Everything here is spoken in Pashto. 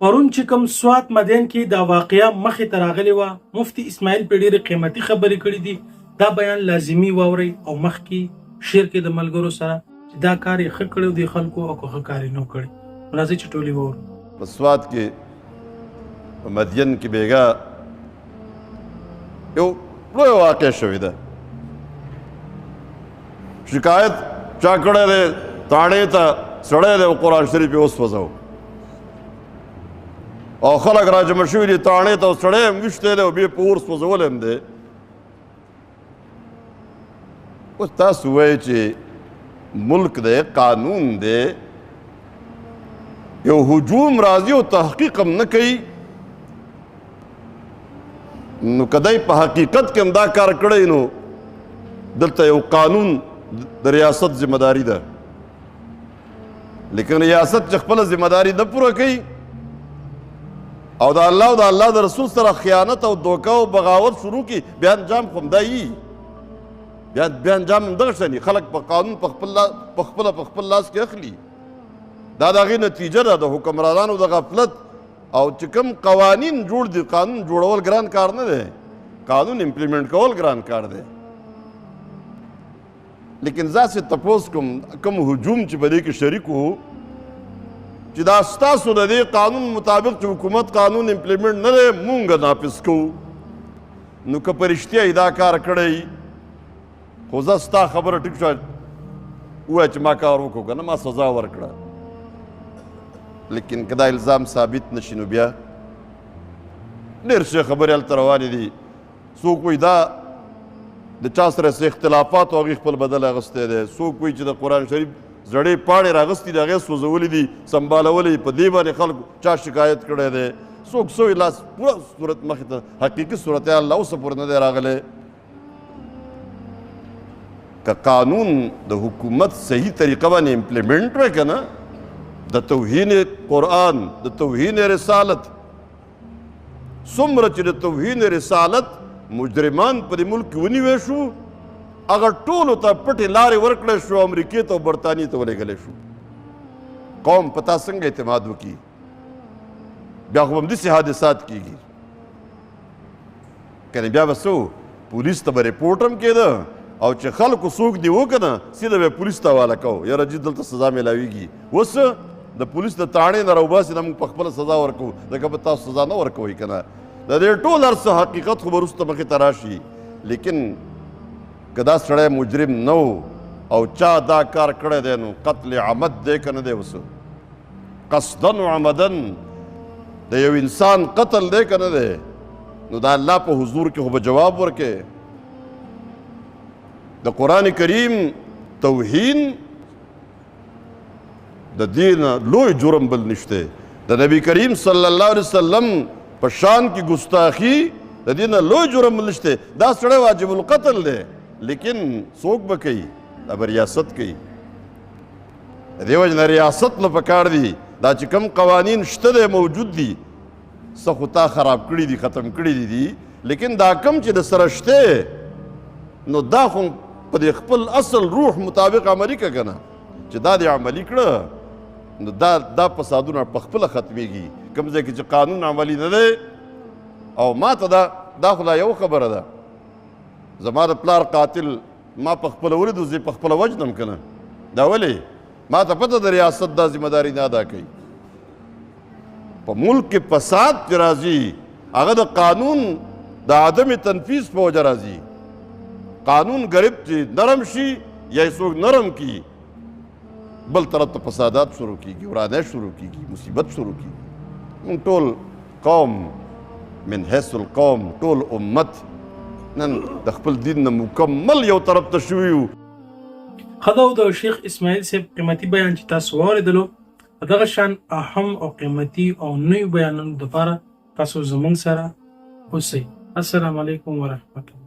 پرون چې کوم سوات مدین کې دا واقعیا مخې ته راغلی وه، مفتي اسماعیل په ډېرې قیمتي خبرې کړي دي. دا بیان لازمي واورئ او مخکې شیر کې د ملګرو سره چې دا کار یې ښه کړی دی خلکو او که ښه کار یې نه کړی. راځئ چې ټولې واورو. په سوات کې په مدین کې بیګا یو لویه واقع شوې ده. شکایت چا کړی دی؟ تاڼې ته سړی دی او قرآن شریف یې وسوځو او خلک راجمع شوي دي تاڼې ته، سړی هم ویشتی دی او بیا په اور سوځولی هم دی. اوس تاسو وایئ چې ملک دی، قانون دی، یو هجوم راځي او تحقیق هم نه کوي، نو که دی په حقیقت کې هم دا کار کړی نو دلته یو قانون د ریاست ذمہ داری ده. لیکن ریاست چې خپله ذمہ داری نه پوره کوي او د الله او د الله د رسول سره خیانت او دوکه او بغاوت شروع کړي، بیا انجام خو همدا یي. بیا انجام هم دغه شان خلک په قانون په خپل لاس کې اخلي. دا د هغې نتیجه ده د حکمرانانو د غفلت. او چې کوم قوانین جوړ دي، قانون جوړول ګران کار نه دی، قانون امپلیمنټ کول ګران کار دی. لیکن ځاسې تپوس کوم هجوم چې په دې کې شریک وو چې دا ستاسو د دې قانون مطابق چې حکومت قانون امپلیمنټ نه دی مونږ نافظ کوو، نو که په رښتیا یې دا کار کړی خو زه ستا خبره ټیک شوه ووایه چې ما کار وکړو که نه ما سزا ورکړه. لیکن که دا الزام ثابت نشي نو بیا ډېر ښې خبرې هلته روانې دي. څوک وایي دا د چا سره څه اختلافات او هغې خپل بدل اخیستی دی، څوک وایي چې د قرآن شریف زړې پاڼې راغستې دي هغې سوځولي دي سنبالولې په دې باندې خلکو چا شکایت کړی دی، څوک سوی لاس پوره صورت مخې ته حقیقي صورتحال لا اوسه پورې نه دی راغلی. که قانون د حکومت صحیح طریقه باندې امپلیمنټ وی که نه، د توهین قرآن، د توهین رسالت، څومره چې د توهین رسالت مجرمان په دې ملک کې ونیوی شو، هغه ټولو ته پټې لارې ورکړی شو، امریکې ته او برطانیې ته ولېږلی شو. قوم په تا څنګه اعتماد وکړي؟ بیا خو به همداسې حادثات کېږي. که نه بیا به څه پولیس ته به رپورټ هم کېده او چې خلکو څوک دې وکړه نه سیده به یې پولیس ته حواله کوو، یاره جي دلته سزا میلاویږي. اوس د پولیس د تاڼې نه راوباسي نه موږ په خپله سزا ورکوو، ځکه به تاسو سزا نه ورکوئ که نه. د دې ټول هر څه حقیقت خو به وروسته مخې ته راشي. لیکن که دا سړی مجرم نه و او چا دا کار کړی دی نو قتل عمد دی که نه دی؟ اوس قصدن و عمدن د یو انسان قتل دی که نه دی؟ نو د الله په حضور کې خو به جواب ورکې. د قرآن کریم توهین د دې نه لوی جرم بل نشته. د نبی کریم صلی الله علیه وسلم په شان کې ګستاخي د دې نه لوی جرم بل نشته. دا سړی واجب القتل دی، لیکن څوک به کوي؟ دا به ریاست کوي. د دې وجې نه ریاست له پکار دي دا چې کوم قوانین شته دی موجود دي څه خو تا خراب کړي دي، ختم کړي دي، لیکن دا کم چې د سره شته نو دا خو په دې خپل اصل روح مطابق عملي که که نه چې دا دې عملي کړه نو دا فسادونه په خپله ختمېږي. کوم ځای کې چې قانون عملي نه دی او ما ته دا خو لا یو خبره ده، زما د پلار قاتل ما په خپله ولیدو زه په خپله وجنم که نه. دا ولې؟ ما ته پته د ریاست دا ذمہ داري نه ادا کوي. په ملک کې فساد چې راځي هغه د قانون د عدم تنفیذ په وجه راځي. قانون غریب چې نرم شي یا یې څوک نرم کړي بل طرف ته فسادات شروع کېږي، ورانۍ شروع کېږي، مصیبت شروع کېږي. موږ ټول قوم من حیث القوم، ټول امت نن د خپل دین نه مکمل یو طرف ته شوي یو. ښه دا و د شیخ اسماعیل صاحب قیمتي بیان چې تاسو واورېدلو. دغه شان اهم او قیمتي او نوي بیانونو دپاره تاسو زموږ سره اوسئ. السلام علیکم ورحمة الله.